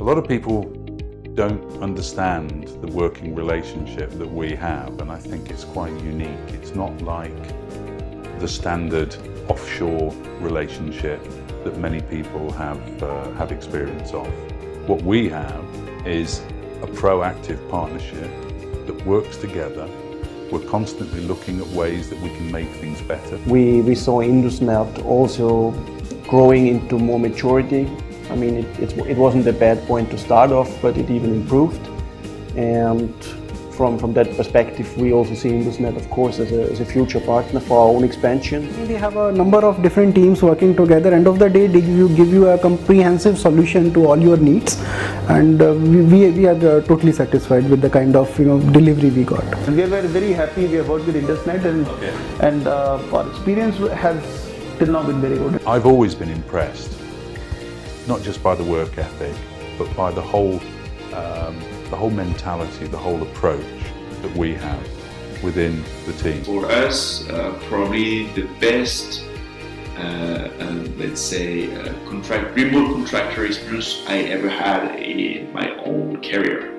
A lot of people don't understand the working relationship that we have, and I think it's quite unique. It's not like the standard offshore relationship that many people have experience of. What we have is a proactive partnership that works together. We're constantly looking at ways that we can make things better. We saw Indus also growing into more maturity. I mean, it wasn't a bad point to start off, but it even improved. And from that perspective, we also see IndusNet, of course, as a future partner for our own expansion. We have a number of different teams working together. End of the day, they give you a comprehensive solution to all your needs, and we are totally satisfied with the kind of delivery we got. And we are very happy. We have worked with IndusNet, and our experience has till now been very good. I've always been impressed, not just by the work ethic, but by the whole mentality, the whole approach that we have within the team. For us, probably the best, let's say, remote contractor experience I ever had in my own career.